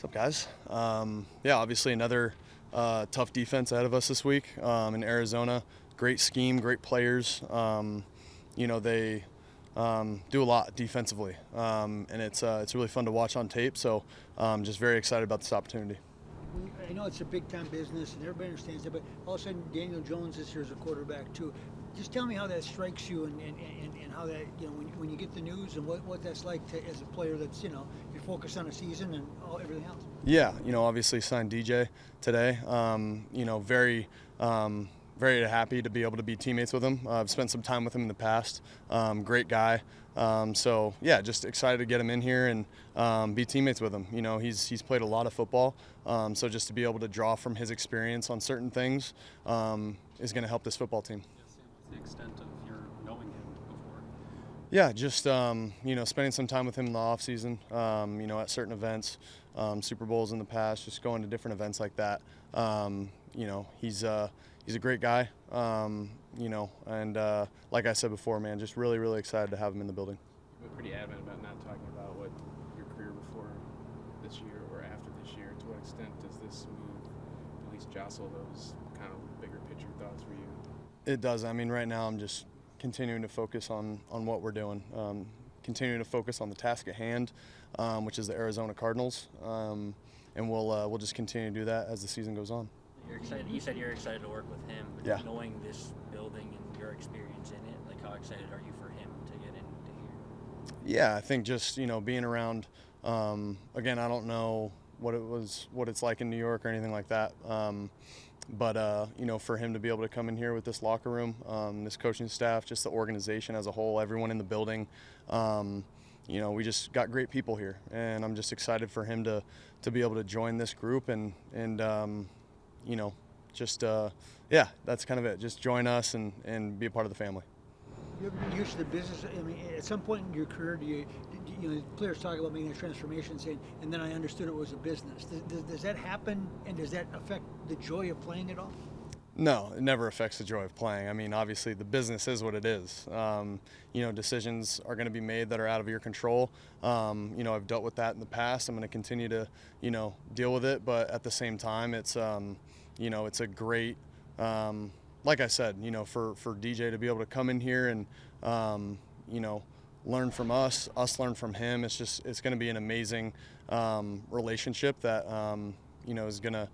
What's up, guys? Yeah, obviously another tough defense ahead of us this week in Arizona. Great scheme, great players. They do a lot defensively, and it's really fun to watch on tape. So just very excited about this opportunity. I know it's a big-time business, and everybody understands that, but all of a sudden Daniel Jones is here as a quarterback too. Just tell me how that strikes you, and how that, when you get the news, and what that's like as a player that's, you're focused on a season and everything else. Yeah, obviously signed DJ today. Very happy to be able to be teammates with him. I've spent some time with him in the past. Great guy. So yeah, just excited to get him in here and be teammates with him. He's played a lot of football, so just to be able to draw from his experience on certain things is going to help this football team. What's the extent of your knowing him before? Yeah, just spending some time with him in the off season. At certain events, Super Bowls in the past, just going to different events like that. He's a great guy. And like I said before, man, just really, really excited to have him in the building. You've been pretty adamant about not talking about what your career before this year or after this year. To what extent does this move at least jostle those kind of bigger picture thoughts for you? It does. I mean, right now I'm just continuing to focus on what we're doing, continuing to focus on the task at hand, which is the Arizona Cardinals, and we'll just continue to do that as the season goes on. You're excited. You said you're excited to work with him. But Yeah. Knowing this building and your experience in it, like how excited are you for him to get into here? Yeah, I think just being around. Again, I don't know what it's like in New York or anything like that. But for him to be able to come in here with this locker room, this coaching staff, just the organization as a whole, everyone in the building, we just got great people here, and I'm just excited for him to be able to join this group and that's kind of it. Just join us and be a part of the family. You ever been used to the business? I mean, at some point in your career, players talk about making a transformation, saying, and then I understood it was a business. Does that happen, and does that affect the joy of playing at all? No, it never affects the joy of playing. I mean, obviously the business is what it is. Decisions are going to be made that are out of your control. I've dealt with that in the past. I'm going to continue to, deal with it. But at the same time, it's a great, like I said, for DJ to be able to come in here and, learn from us learn from him. It's going to be an amazing relationship that, is going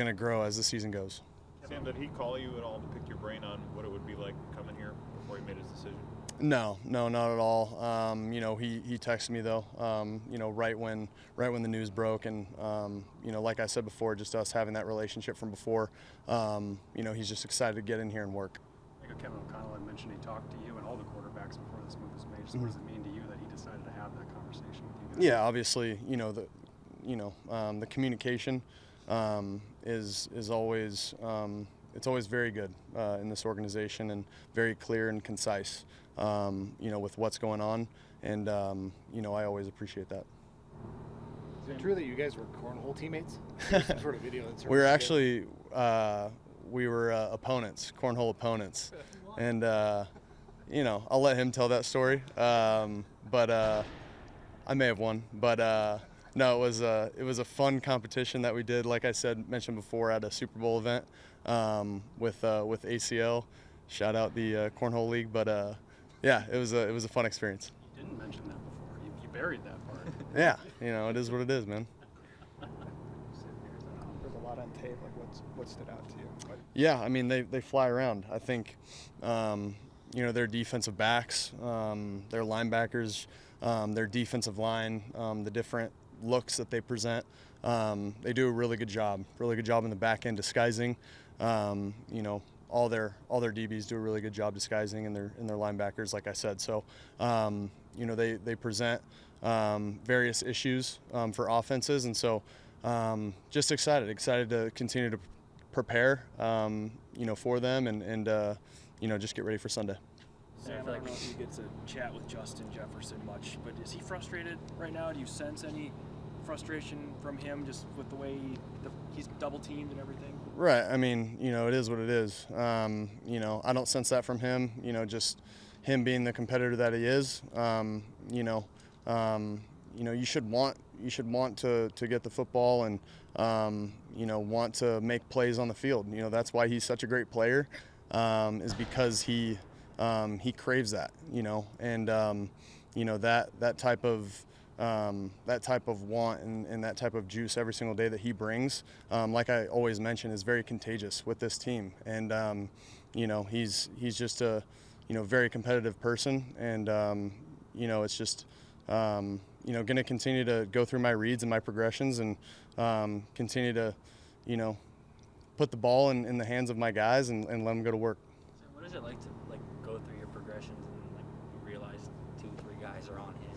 to grow as the season goes. Sam, did he call you at all to pick your brain on what it would be like coming here before he made his decision? No, not at all. He texted me though, right when the news broke, and like I said before, just us having that relationship from before. He's just excited to get in here and work. I think Kevin O'Connell had mentioned he talked to you and all the quarterbacks before this move was made. So what does it mean to you that he decided to have that conversation with you guys? Yeah, obviously, the communication is always it's always very good in this organization, and very clear and concise, with what's going on, and I always appreciate that. Is it true that you guys were cornhole teammates? There's some sort of video that We were actually opponents, cornhole opponents, and I'll let him tell that story. But I may have won, but no, it was a fun competition that we did. Like I mentioned before, at a Super Bowl event with ACL. Shout out the Cornhole League, but yeah, it was a fun experience. You didn't mention that before. You buried that part. Yeah, it is what it is, man. There's a lot on tape. Like, what stood out to you? Yeah, I mean, they fly around. I think their defensive backs, their linebackers, their defensive line, the different looks that they present. They do a really good job in the back end disguising. All their DBs do a really good job disguising in their linebackers, like I said. So they present various issues for offenses, and so just excited to continue to prepare for them and just get ready for Sunday. Sam, I don't know if you get to chat with Justin Jefferson much, but is he frustrated right now? Do you sense any frustration from him just with the way he's double teamed and everything? Right. I mean, it is what it is. I don't sense that from him. Just him being the competitor that he is. You should want should want to get the football and want to make plays on the field. That's why he's such a great player, is because he craves that. And that type of want and that type of juice every single day that he brings, like I always mention, is very contagious with this team. And he's just a very competitive person, and it's just going to continue to go through my reads and my progressions, and continue to put the ball in the hands of my guys and let them go to work. So what is it like to go through your progressions and you realize 2-3 guys are on him,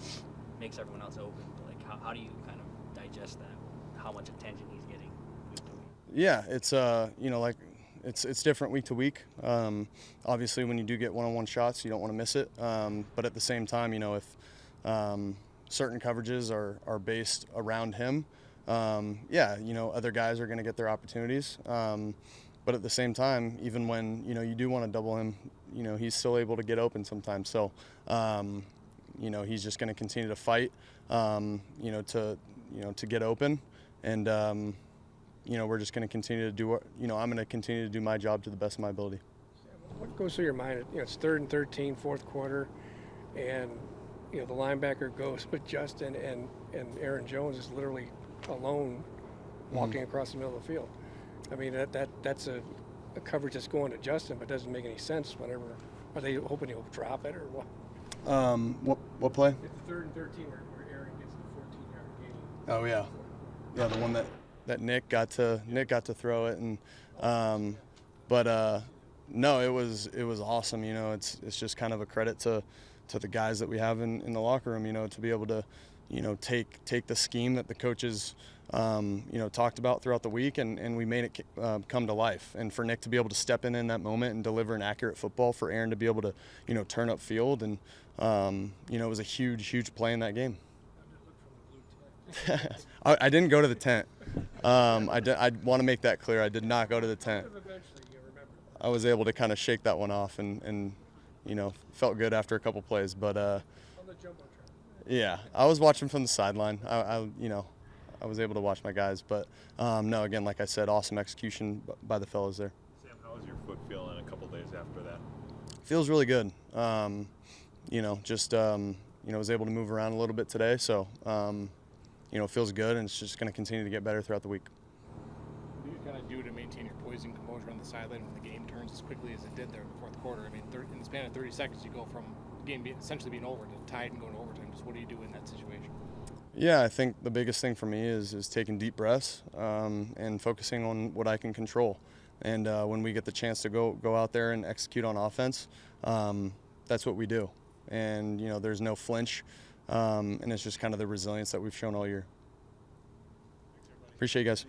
makes everyone else open? But how do you kind of digest that? How much attention he's getting week to week? Yeah, it's it's different week to week. Obviously, when you do get one-on-one shots, you don't want to miss it. But at the same time, if certain coverages are based around him, other guys are going to get their opportunities. But at the same time, even when you do want to double him, he's still able to get open sometimes. So he's just going to continue to fight, to get open, and we're just going to continue to do what I'm going to continue to do my job to the best of my ability. What goes through your mind? It's 3rd and 13, fourth quarter, and the linebacker goes with Justin, and Aaron Jones is literally alone walking across the middle of the field. I mean, that's a coverage that's going to Justin, but doesn't make any sense whenever. Are they hoping he'll drop it or what? What play? It's 3rd and 13 where Aaron gets the 14-yard gain. Oh yeah, the one that Nick got to throw it, and no, it was awesome. It's just kind of a credit to the guys that we have in the locker room. To be able to take the scheme that the coaches talked about throughout the week, and we made it come to life. And for Nick to be able to step in that moment and deliver an accurate football, for Aaron to be able to turn up field, and it was a huge play in that game. I didn't go to the tent. I want to make that clear. I did not go to the tent. I was able to kind of shake that one off, and felt good after a couple plays. But yeah, I was watching from the sideline. I was able to watch my guys. But no, again, like I said, awesome execution by the fellas there. Sam, how was your foot feeling a couple days after that? Feels really good. Was able to move around a little bit today, so it feels good, and it's just going to continue to get better throughout the week. What do you kind of do to maintain your poise and composure on the sideline when the game turns as quickly as it did there in the fourth quarter? I mean, in the span of 30 seconds, you go from the game essentially being over to tied and going to overtime. Just what do you do in that situation? Yeah, I think the biggest thing for me is taking deep breaths and focusing on what I can control. And when we get the chance to go out there and execute on offense, that's what we do. And there's no flinch, and it's just kind of the resilience that we've shown all year. Appreciate you guys.